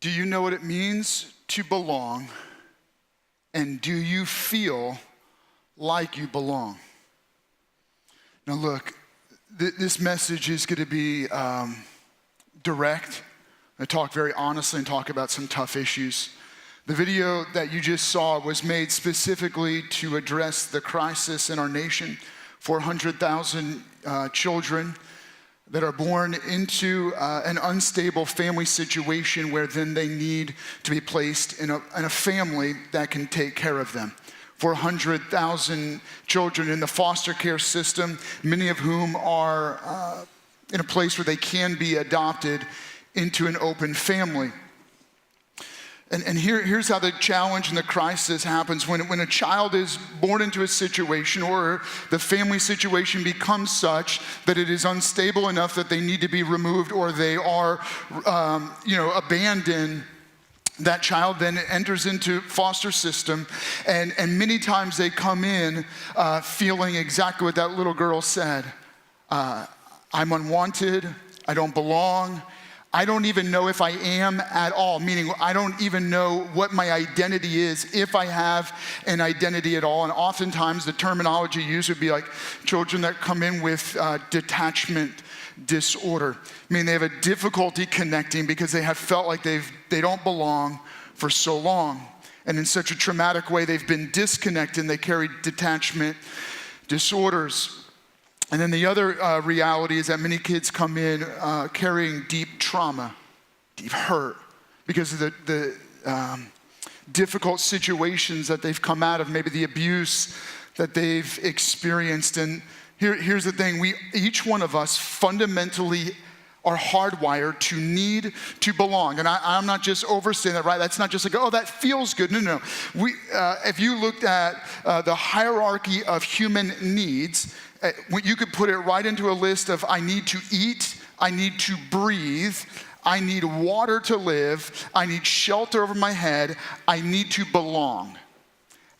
Do you know what it means to belong? And do you feel like you belong? Now look, this message is going to be direct. I talk very honestly and talk about some tough issues. The video that you just saw was made specifically to address the crisis in our nation. 400,000 children that are born into an unstable family situation where then they need to be placed in a family that can take care of them. 400,000 children in the foster care system, many of whom are in a place where they can be adopted into an open family. And here's how the challenge and the crisis happens. When a child is born into a situation or the family situation becomes such that it is unstable enough that they need to be removed or they are abandoned, that child then enters into foster system, and many times they come in feeling exactly what that little girl said. I'm unwanted, I don't belong, I don't even know if I am at all, meaning I don't even know what my identity is, if I have an identity at all. And oftentimes the terminology used would be like children that come in with detachment disorder. I mean, they have a difficulty connecting because they have felt like they don't belong for so long. And in such a traumatic way, they've been disconnected and they carry detachment disorders. And then the other reality is that many kids come in carrying deep trauma, deep hurt, because of the difficult situations that they've come out of, maybe the abuse that they've experienced. And here's the thing, each one of us fundamentally are hardwired to need to belong. And I'm not just overstating that, right? That's not just like, oh, that feels good. No. If you looked at the hierarchy of human needs, you could put it right into a list of I need to eat, I need to breathe, I need water to live, I need shelter over my head, I need to belong.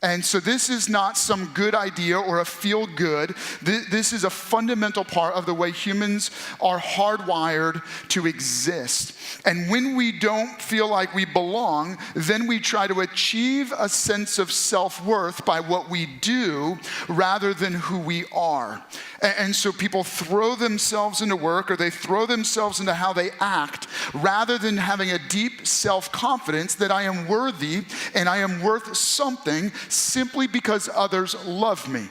And so this is not some good idea or a feel good. This is a fundamental part of the way humans are hardwired to exist. And when we don't feel like we belong, then we try to achieve a sense of self-worth by what we do rather than who we are. And so people throw themselves into work or they throw themselves into how they act rather than having a deep self-confidence that I am worthy and I am worth something simply because others love me.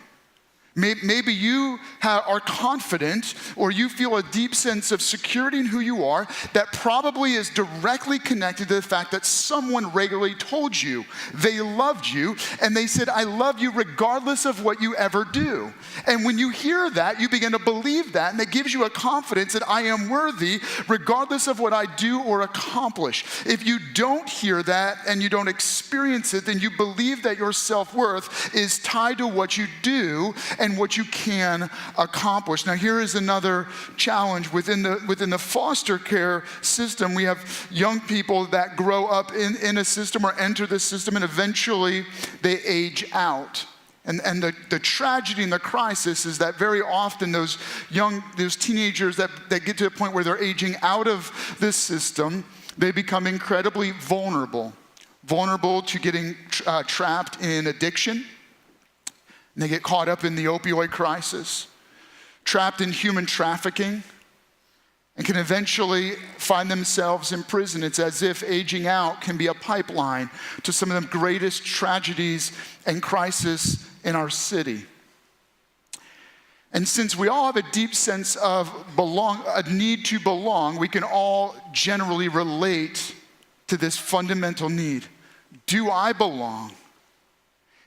Maybe you are confident or you feel a deep sense of security in who you are that probably is directly connected to the fact that someone regularly told you they loved you and they said, I love you regardless of what you ever do. And when you hear that, you begin to believe that, and it gives you a confidence that I am worthy regardless of what I do or accomplish. If you don't hear that and you don't experience it, then you believe that your self-worth is tied to what you do and what you can accomplish. Now, here is another challenge within the foster care system. We have young people that grow up in a system or enter the system, and eventually they age out. And the tragedy and the crisis is that very often those teenagers that get to a point where they're aging out of this system, they become incredibly vulnerable to getting trapped in addiction. And they get caught up in the opioid crisis, trapped in human trafficking, and can eventually find themselves in prison. It's as if aging out can be a pipeline to some of the greatest tragedies and crises in our city. And since we all have a deep sense of a need to belong, we can all generally relate to this fundamental need. Do I belong?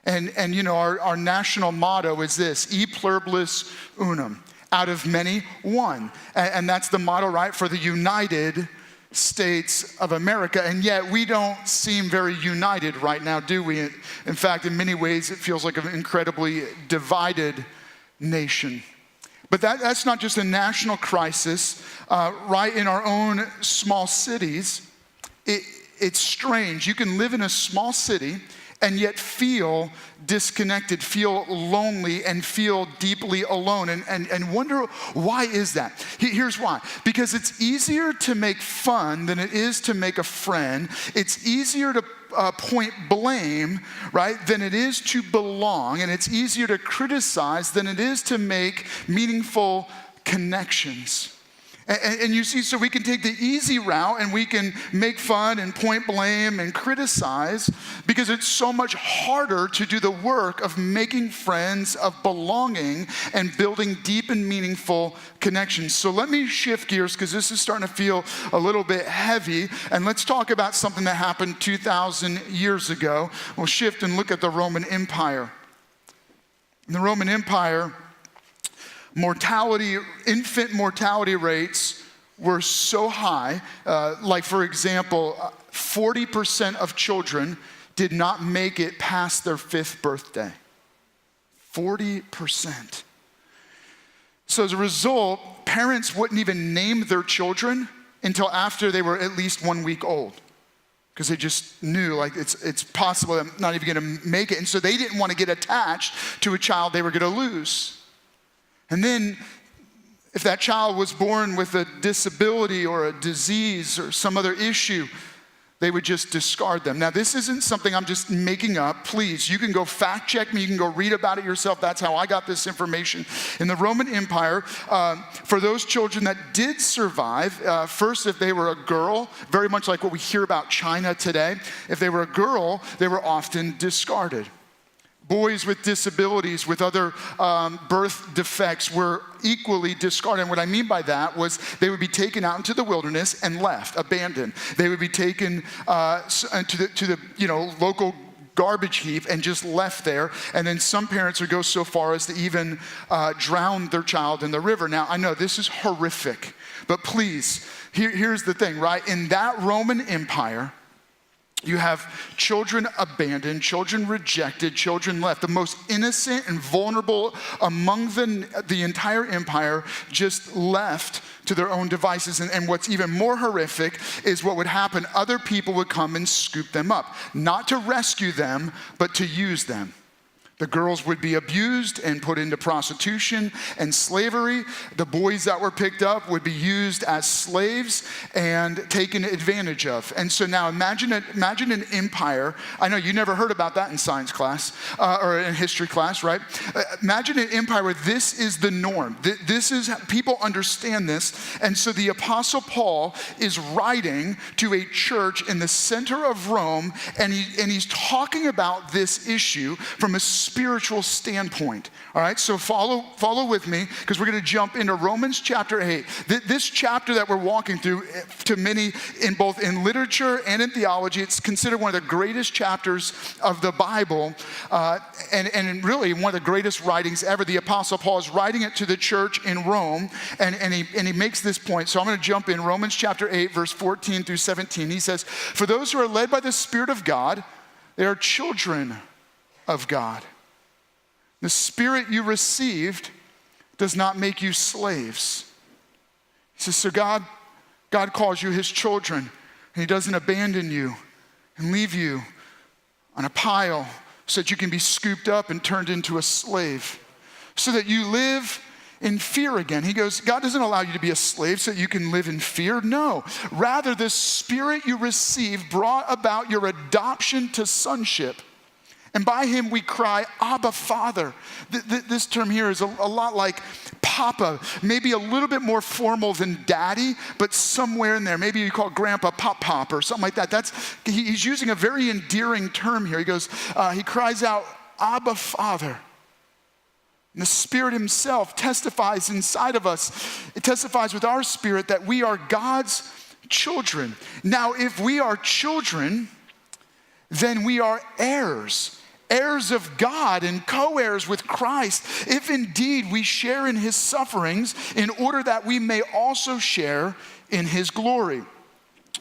And you know, our national motto is this, e pluribus unum, out of many, one. And that's the motto, right, for the United States of America. And yet we don't seem very united right now, do we? In fact, in many ways, it feels like an incredibly divided nation. But that's not just a national crisis, right in our own small cities. It's strange. You can live in a small city and yet feel disconnected, feel lonely, and feel deeply alone. And wonder, why is that? Here's why. Because it's easier to make fun than it is to make a friend. It's easier to point blame, right, than it is to belong. And it's easier to criticize than it is to make meaningful connections. And you see, so we can take the easy route and we can make fun and point blame and criticize because it's so much harder to do the work of making friends, of belonging, and building deep and meaningful connections. So let me shift gears because this is starting to feel a little bit heavy. And let's talk about something that happened 2,000 years ago. We'll shift and look at the Roman Empire. In the Roman Empire, infant mortality rates were so high, like for example, 40% of children did not make it past their 5th birthday. 40%. So as a result, parents wouldn't even name their children until after they were at least 1 week old, because they just knew like it's possible I'm not even gonna make it. And so they didn't want to get attached to a child they were gonna lose. And then if that child was born with a disability or a disease or some other issue, they would just discard them. Now, this isn't something I'm just making up. Please, you can go fact check me. You can go read about it yourself. That's how I got this information. In the Roman Empire, for those children that did survive, first, if they were a girl, very much like what we hear about China today, if they were a girl, they were often discarded. Boys with disabilities, with other birth defects were equally discarded. And what I mean by that was they would be taken out into the wilderness and left, abandoned. They would be taken to the local garbage heap and just left there. And then some parents would go so far as to even drown their child in the river. Now, I know this is horrific, but please, here's the thing, right? In that Roman Empire, you have children abandoned, children rejected, children left. The most innocent and vulnerable among the entire empire just left to their own devices. And what's even more horrific is what would happen. Other people would come and scoop them up, not to rescue them, but to use them. The girls would be abused and put into prostitution and slavery. The boys that were picked up would be used as slaves and taken advantage of. And so now imagine an empire. I know you never heard about that in science class or in history class, right? Imagine an empire where this is the norm. This is, people understand this. And so the Apostle Paul is writing to a church in the center of Rome, and he's talking about this issue from a spiritual standpoint. All right, so follow with me, because we're going to jump into Romans chapter 8. This chapter that we're walking through, to many, in both in literature and in theology, it's considered one of the greatest chapters of the Bible, and really one of the greatest writings ever. The Apostle Paul is writing it to the church in Rome, and he makes this point. So I'm going to jump in Romans chapter 8, verse 14 through 17. He says, "For those who are led by the Spirit of God, they are children of God. The Spirit you received does not make you slaves." He says, so God calls you his children, and he doesn't abandon you and leave you on a pile so that you can be scooped up and turned into a slave, so that you live in fear again. He goes, God doesn't allow you to be a slave so that you can live in fear. No, rather the Spirit you received brought about your adoption to sonship. And by him we cry, Abba Father. This term here is a lot like Papa, maybe a little bit more formal than Daddy, but somewhere in there. Maybe you call Grandpa Pop or something like that. He's using a very endearing term here. He goes, he cries out, Abba Father. And the Spirit himself testifies inside of us. It testifies with our spirit that we are God's children. Now, if we are children, then we are heirs of God and co-heirs with Christ, if indeed we share in his sufferings, in order that we may also share in his glory.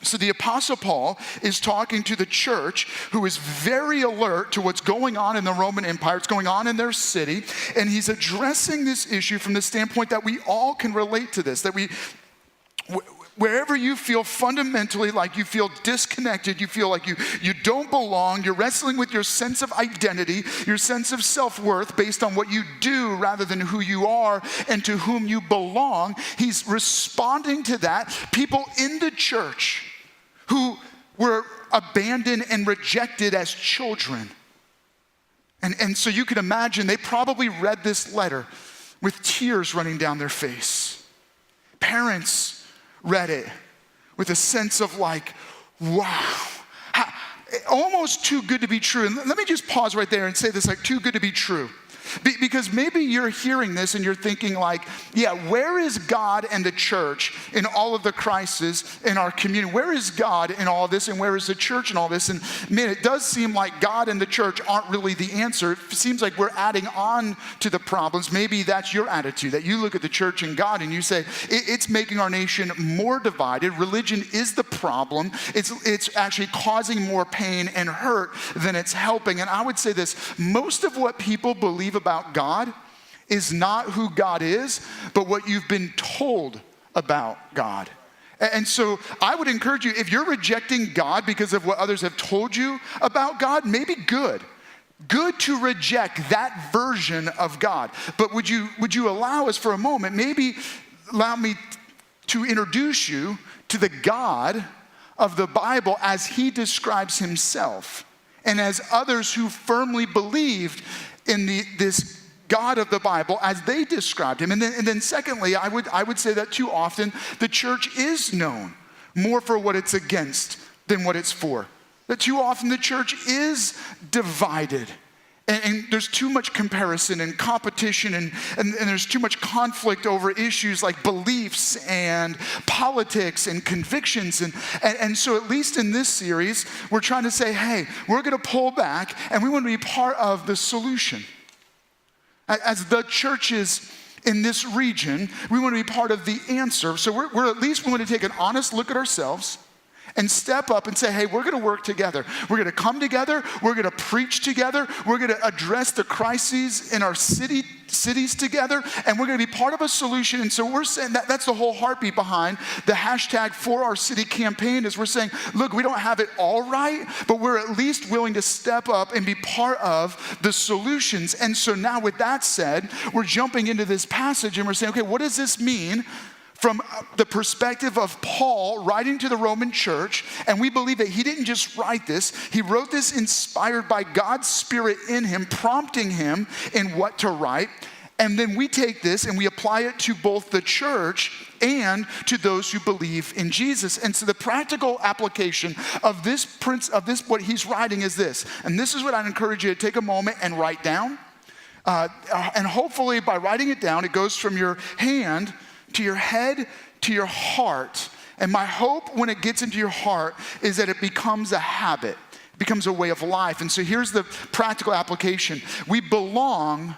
So the Apostle Paul is talking to the church, who is very alert to what's going on in the Roman Empire, what's going on in their city, and he's addressing this issue from the standpoint that we all can relate to this, that wherever you feel fundamentally like you feel disconnected, you feel like you don't belong, you're wrestling with your sense of identity, your sense of self-worth based on what you do rather than who you are and to whom you belong, he's responding to that. People in the church who were abandoned and rejected as children. And so you can imagine they probably read this letter with tears running down their face. Parents read it with a sense of like, wow, almost too good to be true. And let me just pause right there and say this, like, too good to be true. Because maybe you're hearing this and you're thinking like, yeah, where is God and the church in all of the crises in our community? Where is God in all this, and where is the church in all this? And man, it does seem like God and the church aren't really the answer. It seems like we're adding on to the problems. Maybe that's your attitude, that you look at the church and God and you say, it's making our nation more divided. Religion is the problem. It's actually causing more pain and hurt than it's helping. And I would say this, most of what people believe about God is not who God is, but what you've been told about God. And so I would encourage you, if you're rejecting God because of what others have told you about God, maybe good to reject that version of God. But would you allow us for a moment, maybe allow me to introduce you to the God of the Bible as he describes himself, and as others who firmly believed in this God of the Bible as they described him. And then secondly, I would say that too often the church is known more for what it's against than what it's for. That too often the church is divided. And there's too much comparison and competition, and there's too much conflict over issues like beliefs and politics and convictions. And so at least in this series, we're trying to say, hey, we're going to pull back and we want to be part of the solution. As the churches in this region, we want to be part of the answer. So we're at least willing to take an honest look at ourselves and step up and say, hey, we're going to work together. We're going to come together. We're going to preach together. We're going to address the crises in our cities together. And we're going to be part of a solution. And so we're saying that's the whole heartbeat behind the hashtag For Our City campaign, is we're saying, look, we don't have it all right, but we're at least willing to step up and be part of the solutions. And so now with that said, we're jumping into this passage and we're saying, okay, what does this mean from the perspective of Paul writing to the Roman church? And we believe that he didn't just write this. He wrote this inspired by God's Spirit in him, prompting him in what to write. And then we take this and we apply it to both the church and to those who believe in Jesus. And so the practical application of this what he's writing is this. And this is what I'd encourage you to take a moment and write down. And hopefully by writing it down, it goes from your hand to your head, to your heart. And my hope when it gets into your heart is that it becomes a habit, it becomes a way of life. And so here's the practical application. We belong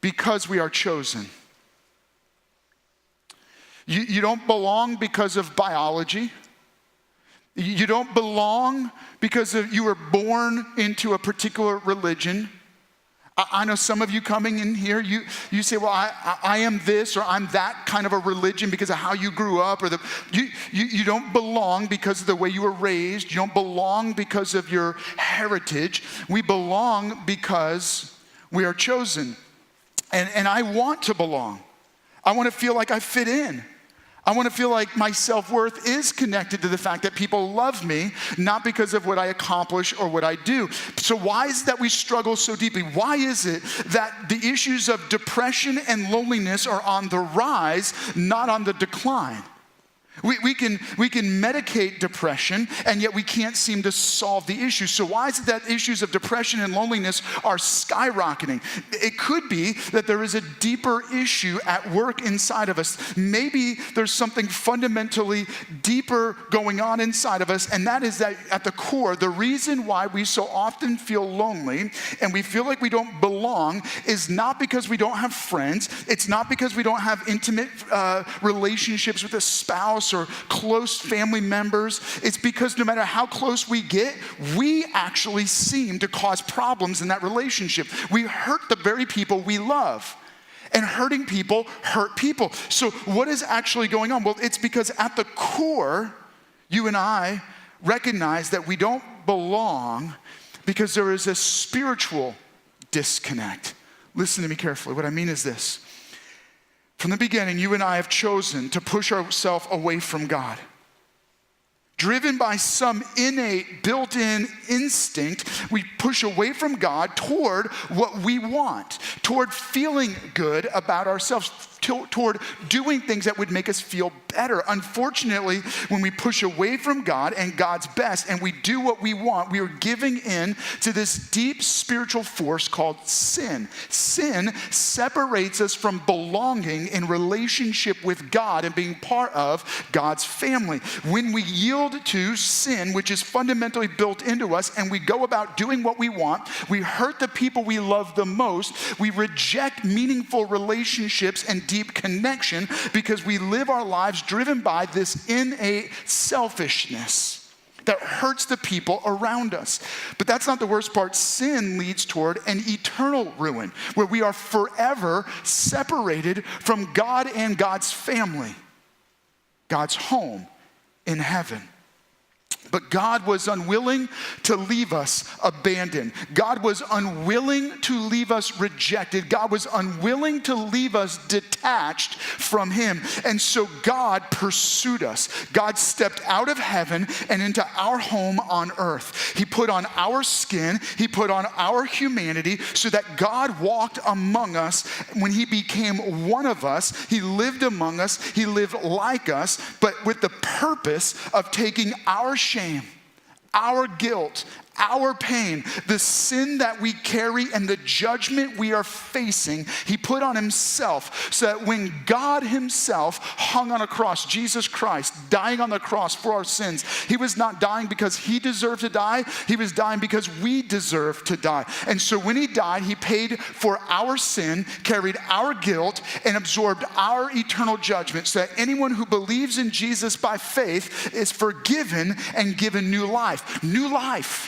because we are chosen. You don't belong because of biology. You don't belong because you were born into a particular religion. I know some of you coming in here, you say, well, I am this or I'm that kind of a religion because of how you grew up. Or you don't belong because of the way you were raised. You don't belong because of your heritage. We belong because we are chosen. And I want to belong. I want to feel like I fit in. I want to feel like my self-worth is connected to the fact that people love me, not because of what I accomplish or what I do. So why is it that we struggle so deeply? Why is it that the issues of depression and loneliness are on the rise, not on the decline? We can medicate depression, and yet we can't seem to solve the issue. So why is it that issues of depression and loneliness are skyrocketing? It could be that there is a deeper issue at work inside of us. Maybe there's something fundamentally deeper going on inside of us, and that is that at the core, the reason why we so often feel lonely and we feel like we don't belong is not because we don't have friends. It's not because we don't have intimate relationships with a spouse or close family members. It's because no matter how close we get, we actually seem to cause problems in that relationship. We hurt the very people we love. And hurting people hurt people. So what is actually going on? Well, it's because at the core, you and I recognize that we don't belong because there is a spiritual disconnect. Listen to me carefully. What I mean is this. From the beginning, you and I have chosen to push ourselves away from God. Driven by some innate, built-in instinct, we push away from God toward what we want, toward feeling good about ourselves, toward doing things that would make us feel better. Unfortunately, when we push away from God and God's best and we do what we want, we are giving in to this deep spiritual force called sin. Sin separates us from belonging in relationship with God and being part of God's family. When we yield to sin, which is fundamentally built into us, and we go about doing what we want, we hurt the people we love the most, we reject meaningful relationships and deep connection because we live our lives driven by this innate selfishness that hurts the people around us. But that's not the worst part. Sin leads toward an eternal ruin where we are forever separated from God and God's family, God's home in heaven. But God was unwilling to leave us abandoned. God was unwilling to leave us rejected. God was unwilling to leave us detached from him. And so God pursued us. God stepped out of heaven and into our home on earth. He put on our skin. He put on our humanity so that God walked among us. When he became one of us, he lived among us. He lived like us, but with the purpose of taking our shame, our guilt, our pain, the sin that we carry and the judgment we are facing, he put on himself so that when God himself hung on a cross, Jesus Christ dying on the cross for our sins, he was not dying because he deserved to die, he was dying because we deserved to die. And so when he died, he paid for our sin, carried our guilt, and absorbed our eternal judgment so that anyone who believes in Jesus by faith is forgiven and given new life. New life.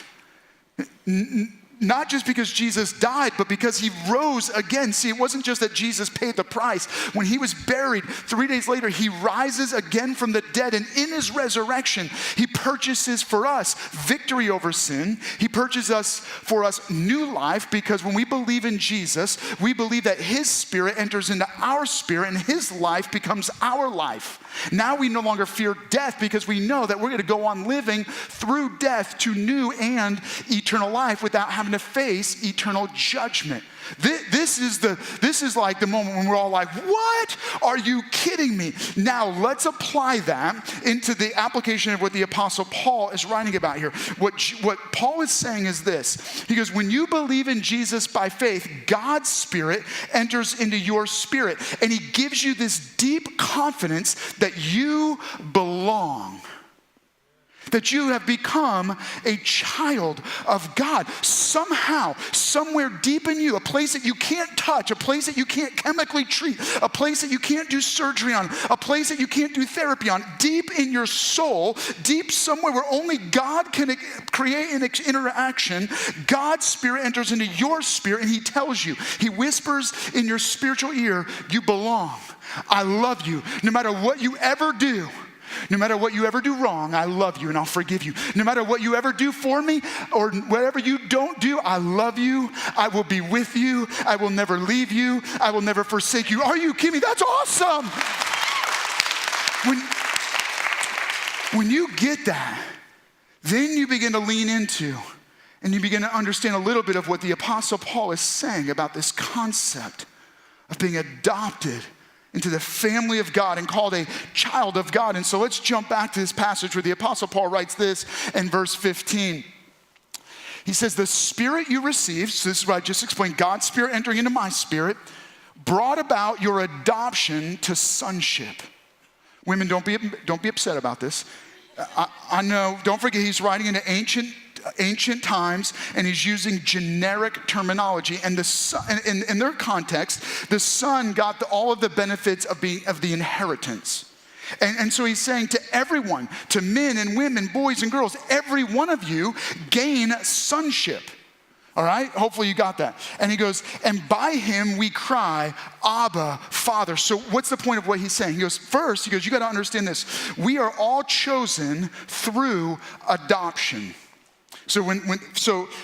Not just because Jesus died, but because he rose again. See, it wasn't just that Jesus paid the price. When he was buried, 3 days later, he rises again from the dead. And in his resurrection, he purchases for us victory over sin. He purchases for us new life because when we believe in Jesus, we believe that his spirit enters into our spirit and his life becomes our life. Now we no longer fear death because we know that we're going to go on living through death to new and eternal life without having to face eternal judgment. This is like the moment when we're all like, what? Are you kidding me? Now let's apply that into the application of what the Apostle Paul is writing about here. What Paul is saying is this. He goes, when you believe in Jesus by faith, God's spirit enters into your spirit and he gives you this deep confidence that you belong. That you have become a child of God. Somehow, somewhere deep in you, a place that you can't touch, a place that you can't chemically treat, a place that you can't do surgery on, a place that you can't do therapy on, deep in your soul, deep somewhere where only God can create an interaction, God's spirit enters into your spirit and he tells you, he whispers in your spiritual ear, you belong. I love you. No matter what you ever do, no matter what you ever do wrong, I love you and I'll forgive you. No matter what you ever do for me or whatever you don't do, I love you. I will be with you. I will never leave you. I will never forsake you. Are you kidding me? That's awesome. When you get that, then you begin to lean into and you begin to understand a little bit of what the Apostle Paul is saying about this concept of being adopted into the family of God and called a child of God. And so let's jump back to this passage where the Apostle Paul writes this in verse 15. He says, the spirit you received, so this is what I just explained, God's spirit entering into my spirit, brought about your adoption to sonship. Women, don't be upset about this. I know, don't forget he's writing into ancient times and he's using generic terminology, and the son, in their context, the son got all of the benefits of the inheritance. And so he's saying to everyone, to men and women, boys and girls, every one of you gain sonship. All right? Hopefully you got that. And he goes, and by him we cry, Abba, Father. So what's the point of what he's saying? He goes, first, you got to understand this. We are all chosen through adoption. So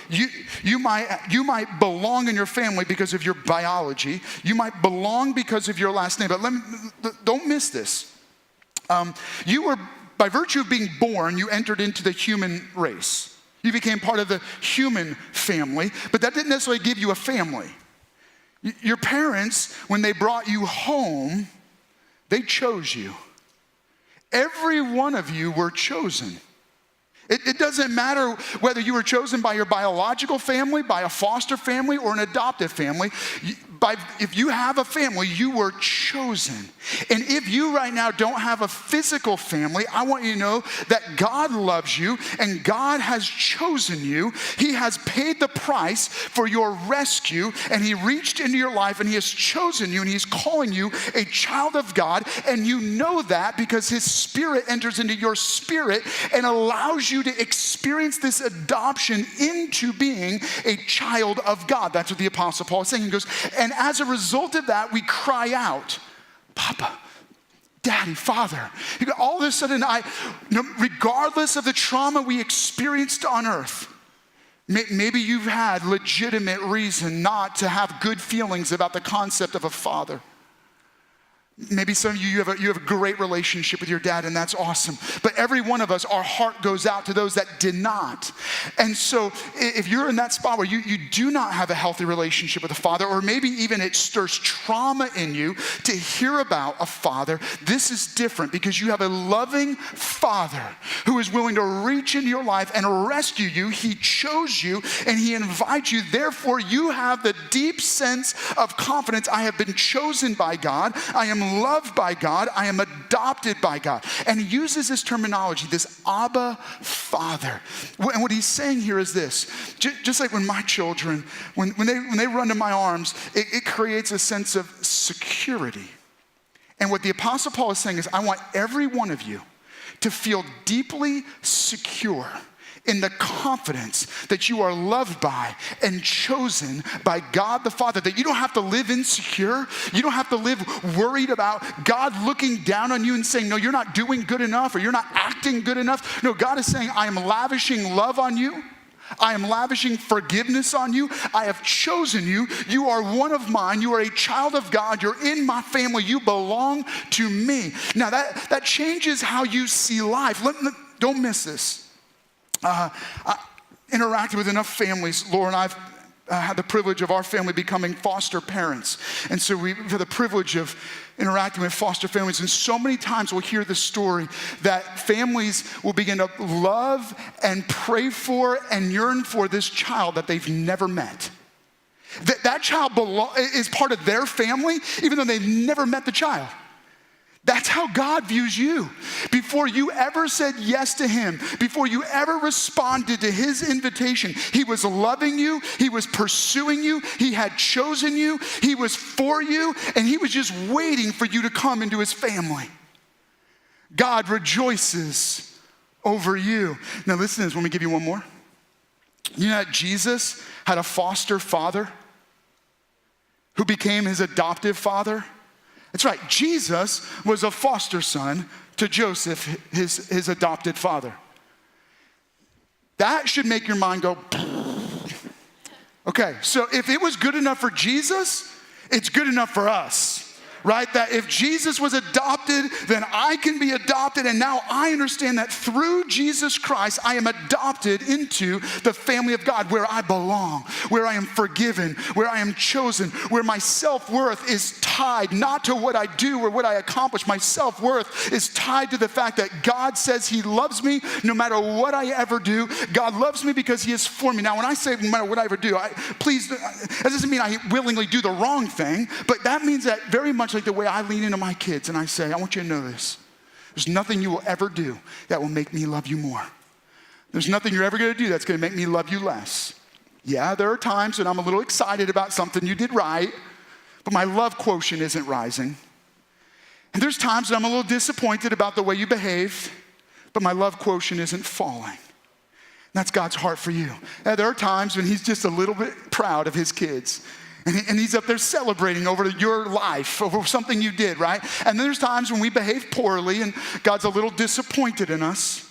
you might belong in your family because of your biology. You might belong because of your last name. But don't miss this. You were, by virtue of being born, you entered into the human race. You became part of the human family, but that didn't necessarily give you a family. Your parents, when they brought you home, they chose you. Every one of you were chosen. It doesn't matter whether you were chosen by your biological family, by a foster family, or an adoptive family. If you have a family, you were chosen. And if you right now don't have a physical family, I want you to know that God loves you and God has chosen you. He has paid the price for your rescue, and he reached into your life and he has chosen you, and he's calling you a child of God. And you know that because his spirit enters into your spirit and allows you to experience this adoption into being a child of God. That's what the Apostle Paul is saying. He goes, and as a result of that, we cry out, Papa, Daddy, Father. All of a sudden, regardless of the trauma we experienced on earth, maybe you've had legitimate reason not to have good feelings about the concept of a father. Maybe some of you have a great relationship with your dad, and that's awesome. But every one of us, our heart goes out to those that did not. And so if you're in that spot where you do not have a healthy relationship with a father, or maybe even it stirs trauma in you to hear about a father, this is different because you have a loving father who is willing to reach into your life and rescue you. He chose you and he invites you. Therefore, you have the deep sense of confidence. I have been chosen by God. I am loved by God. I am adopted by God. And he uses this terminology, this Abba Father. And what he's saying here is this. Just like when my children, when they run to my arms, it creates a sense of security. And what the Apostle Paul is saying is, I want every one of you to feel deeply secure in the confidence that you are loved by and chosen by God the Father, that you don't have to live insecure. You don't have to live worried about God looking down on you and saying, no, you're not doing good enough or you're not acting good enough. No, God is saying, I am lavishing love on you. I am lavishing forgiveness on you. I have chosen you. You are one of mine. You are a child of God. You're in my family. You belong to me. Now that changes how you see life. Don't miss this. I interacted with enough families. Laura and I've had the privilege of our family becoming foster parents. And so we've had the privilege of interacting with foster families. And so many times we'll hear the story that families will begin to love and pray for and yearn for this child that they've never met. That child is part of their family, even though they've never met the child. That's how God views you. Before you ever said yes to him, before you ever responded to his invitation, he was loving you, he was pursuing you, he had chosen you, he was for you, and he was just waiting for you to come into his family. God rejoices over you. Now listen to this, let me give you one more. You know that Jesus had a foster father who became his adoptive father? That's right, Jesus was a foster son to Joseph, his adopted father. That should make your mind go, okay, so if it was good enough for Jesus, it's good enough for us. Right? That if Jesus was adopted, then I can be adopted. And now I understand that through Jesus Christ, I am adopted into the family of God where I belong, where I am forgiven, where I am chosen, where my self-worth is tied not to what I do or what I accomplish. My self-worth is tied to the fact that God says he loves me no matter what I ever do. God loves me because he is for me. Now, when I say no matter what I ever do, that doesn't mean I willingly do the wrong thing, but that means that very much like the way I lean into my kids and I say, I want you to know this. There's nothing you will ever do that will make me love you more. There's nothing you're ever going to do that's going to make me love you less. Yeah, there are times when I'm a little excited about something you did right, but my love quotient isn't rising. And there's times when I'm a little disappointed about the way you behaved, but my love quotient isn't falling. That's God's heart for you. And there are times when he's just a little bit proud of his kids. And he's up there celebrating over your life, over something you did, right? And then there's times when we behave poorly and God's a little disappointed in us.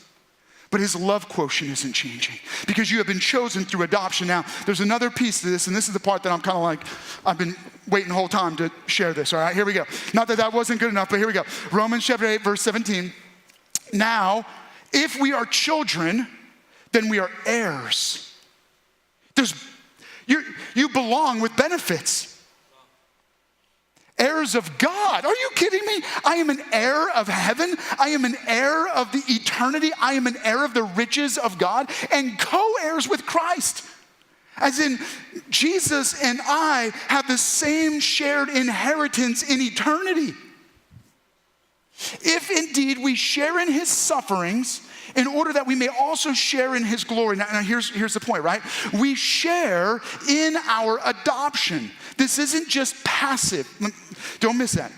But his love quotient isn't changing because you have been chosen through adoption. Now, there's another piece to this, and this is the part that I'm kind of like, I've been waiting the whole time to share this, all right? Here we go. Not that that wasn't good enough, but here we go. Romans chapter 8, verse 17. Now, if we are children, then we are heirs. You belong with benefits. Heirs of God. Are you kidding me? I am an heir of heaven. I am an heir of the eternity. I am an heir of the riches of God and co-heirs with Christ. As in, Jesus and I have the same shared inheritance in eternity. If indeed we share in his sufferings, in order that we may also share in his glory. Now here's the point, right? We share in our adoption. This isn't just passive. Don't miss that.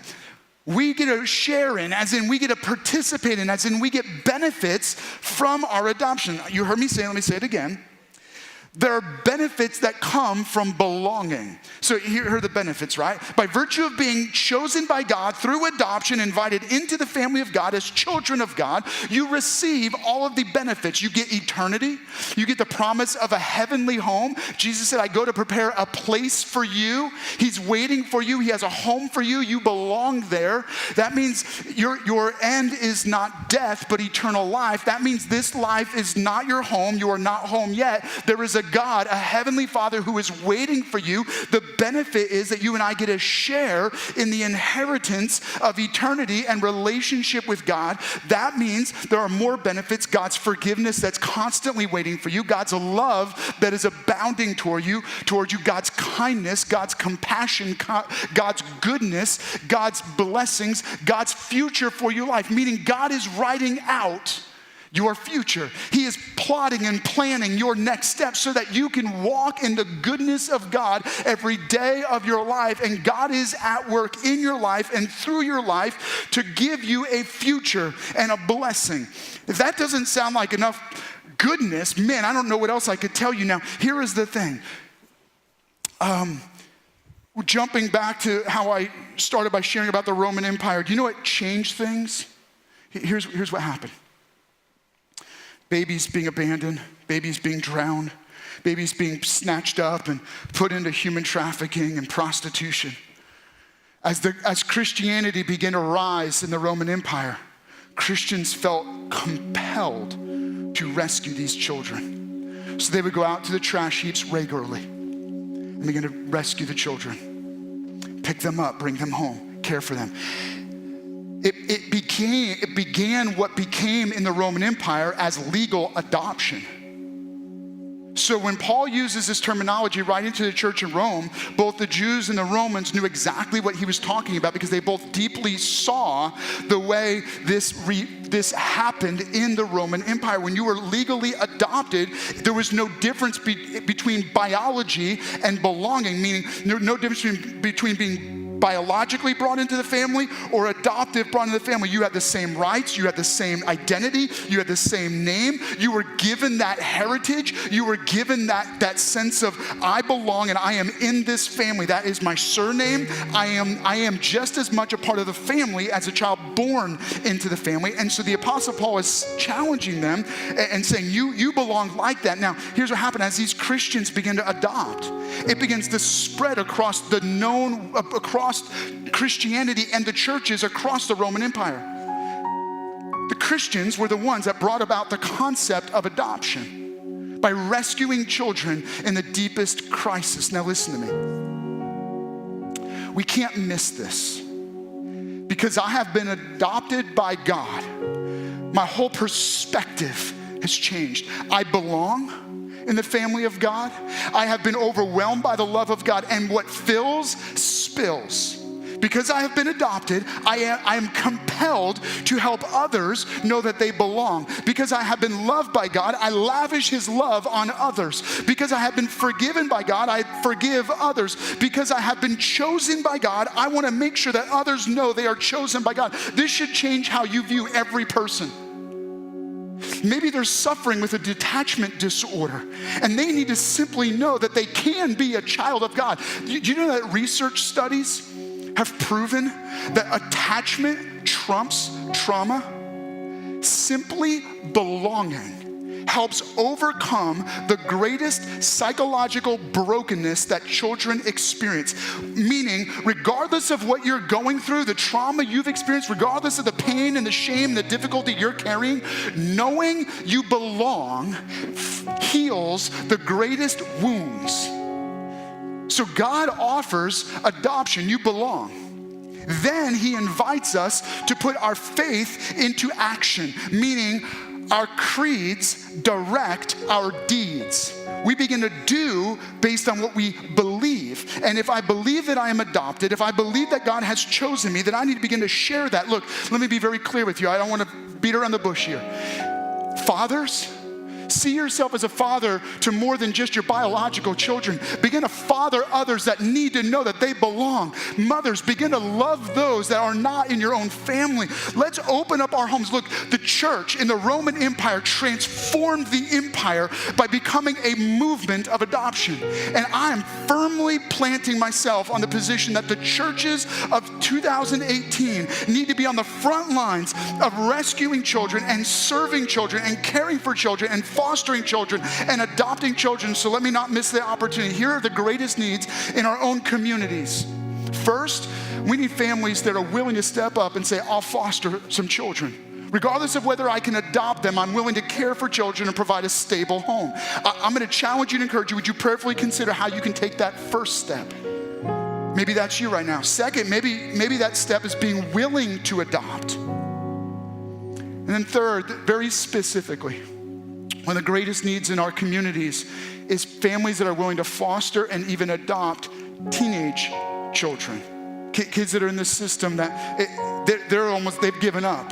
We get to share in, as in we get to participate in, as in we get benefits from our adoption. You heard me say it, let me say it again. There are benefits that come from belonging. So here are the benefits, right? By virtue of being chosen by God through adoption, invited into the family of God as children of God, you receive all of the benefits. You get eternity. You get the promise of a heavenly home. Jesus said, I go to prepare a place for you. He's waiting for you. He has a home for you. You belong there. That means your end is not death, but eternal life. That means this life is not your home. You are not home yet. There is a God, a heavenly Father who is waiting for you. The benefit is that you and I get to share in the inheritance of eternity and relationship with God. That means there are more benefits. God's forgiveness that's constantly waiting for you. God's love that is abounding toward you. God's kindness, God's compassion, God's goodness, God's blessings, God's future for your life. Meaning God is writing out your future. He is plotting and planning your next steps so that you can walk in the goodness of God every day of your life. And God is at work in your life and through your life to give you a future and a blessing. If that doesn't sound like enough goodness, man, I don't know what else I could tell you. Now, here is the thing. Jumping back to how I started by sharing about the Roman Empire, do you know what changed things? Here's what happened. Babies being abandoned, babies being drowned, babies being snatched up and put into human trafficking and prostitution. As Christianity began to rise in the Roman Empire, Christians felt compelled to rescue these children. So they would go out to the trash heaps regularly and begin to rescue the children, pick them up, bring them home, care for them. It began what became in the Roman Empire as legal adoption. So when Paul uses this terminology right into the church in Rome, both the Jews and the Romans knew exactly what he was talking about because they both deeply saw the way this happened in the Roman Empire. When you were legally adopted, there was no difference between biology and belonging, meaning no difference between being biologically brought into the family or adoptive brought into the family. You had the same rights, you had the same identity, you had the same name, you were given that heritage, you were given that sense of I belong and I am in this family. That is my surname. I am just as much a part of the family as a child born into the family. And so the Apostle Paul is challenging them and saying, you belong like that. Now, here's what happened. As these Christians begin to adopt, it begins to spread across Christianity and the churches across the Roman Empire. The Christians were the ones that brought about the concept of adoption by rescuing children in the deepest crisis. Now listen to me. We can't miss this because I have been adopted by God. My whole perspective has changed. I belong in the family of God. I have been overwhelmed by the love of God, and what fills spills. Because I have been adopted, I am compelled to help others know that they belong. Because I have been loved by God, I lavish his love on others. Because I have been forgiven by God, I forgive others. Because I have been chosen by God, I want to make sure that others know they are chosen by God. This should change how you view every person. Maybe they're suffering with a detachment disorder, and they need to simply know that they can be a child of God. Do you know that research studies have proven that attachment trumps trauma? Simply belonging helps overcome the greatest psychological brokenness that children experience. Meaning, regardless of what you're going through, the trauma you've experienced, regardless of the pain and the shame, the difficulty you're carrying, knowing you belong heals the greatest wounds. So God offers adoption. You belong. Then he invites us to put our faith into action, meaning our creeds direct our deeds. We begin to do based on what we believe. And if I believe that I am adopted, if I believe that God has chosen me, then I need to begin to share that. Look, let me be very clear with you. I don't want to beat around the bush here. Fathers, see yourself as a father to more than just your biological children. Begin to father others that need to know that they belong. Mothers, begin to love those that are not in your own family. Let's open up our homes. Look, the church in the Roman Empire transformed the empire by becoming a movement of adoption. And I am firmly planting myself on the position that the churches of 2018 need to be on the front lines of rescuing children and serving children and caring for children and fostering children and adopting children. So let me not miss the opportunity. Here are the greatest needs in our own communities. First, we need families that are willing to step up and say, I'll foster some children. Regardless of whether I can adopt them, I'm willing to care for children and provide a stable home. I'm going to challenge you and encourage you. Would you prayerfully consider how you can take that first step? Maybe that's you right now. Second, maybe that step is being willing to adopt. And then third, very specifically, one of the greatest needs in our communities is families that are willing to foster and even adopt teenage children. Kids that are in the system that they've given up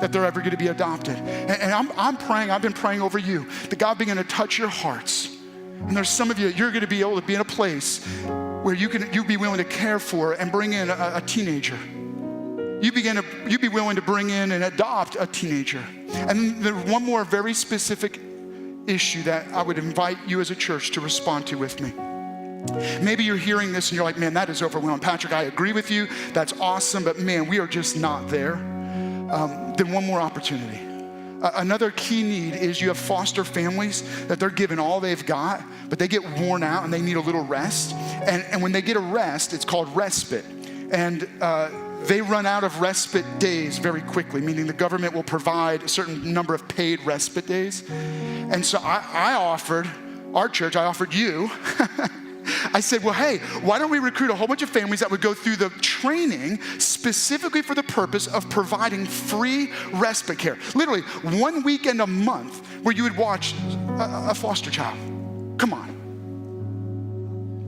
that they're ever going to be adopted. And I'm praying, I've been praying over you, that God begin to touch your hearts. And there's some of you, you're going to be able to be in a place where you'd be willing to care for and bring in a teenager. You'd be willing to bring in and adopt a teenager. And there's one more very specific issue that I would invite you as a church to respond to with me. Maybe you're hearing this and you're like, man, that is overwhelming. Patrick, I agree with you. That's awesome. But man, we are just not there. Then one more opportunity. Another key need is you have foster families that they're given all they've got, but they get worn out and they need a little rest. And when they get a rest, it's called respite. And they run out of respite days very quickly, meaning the government will provide a certain number of paid respite days. And so I offered you, I said, well, hey, why don't we recruit a whole bunch of families that would go through the training specifically for the purpose of providing free respite care. Literally 1 weekend a month where you would watch a foster child. Come on.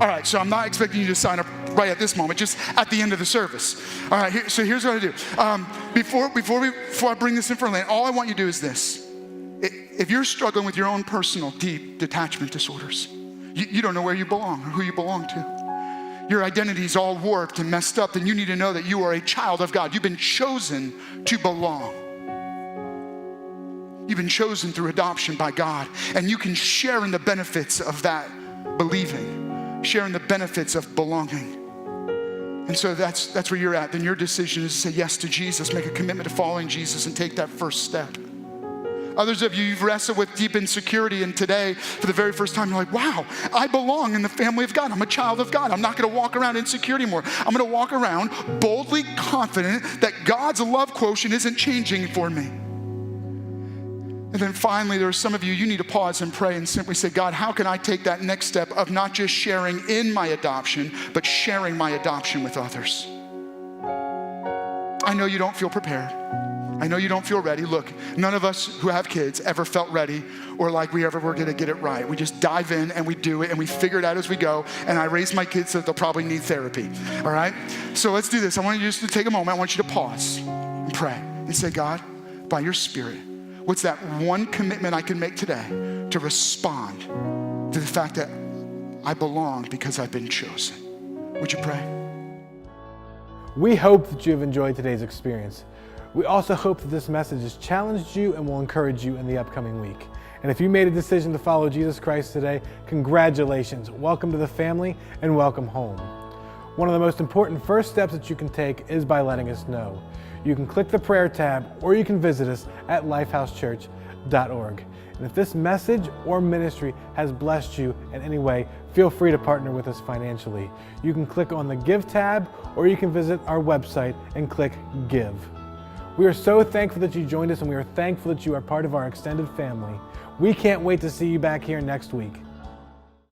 All right, so I'm not expecting you to sign up right at this moment, just at the end of the service. All right, so here's what I do. Before I bring this in for Lane, all I want you to do is this. If you're struggling with your own personal deep detachment disorders, you don't know where you belong or who you belong to. Your identity is all warped and messed up, then you need to know that you are a child of God. You've been chosen to belong. You've been chosen through adoption by God, and you can share in the benefits of that believing, share in the benefits of belonging. And so that's where you're at. Then your decision is to say yes to Jesus, make a commitment to following Jesus and take that first step. Others of you, you've wrestled with deep insecurity, and today, for the very first time, you're like, wow, I belong in the family of God. I'm a child of God. I'm not gonna walk around insecure anymore. I'm gonna walk around boldly confident that God's love quotient isn't changing for me. And then finally, there are some of you, you need to pause and pray and simply say, God, how can I take that next step of not just sharing in my adoption, but sharing my adoption with others? I know you don't feel prepared. I know you don't feel ready. Look, none of us who have kids ever felt ready or like we ever were gonna get it right. We just dive in and we do it and we figure it out as we go. And I raised my kids so they'll probably need therapy, all right? So let's do this. I want you just to take a moment. I want you to pause and pray and say, God, by your Spirit, what's that one commitment I can make today to respond to the fact that I belong because I've been chosen? Would you pray? We hope that you've enjoyed today's experience. We also hope that this message has challenged you and will encourage you in the upcoming week. And if you made a decision to follow Jesus Christ today, congratulations. Welcome to the family and welcome home. One of the most important first steps that you can take is by letting us know. You can click the prayer tab or you can visit us at lifehousechurch.org. And if this message or ministry has blessed you in any way, feel free to partner with us financially. You can click on the Give tab or you can visit our website and click Give. We are so thankful that you joined us, and we are thankful that you are part of our extended family. We can't wait to see you back here next week.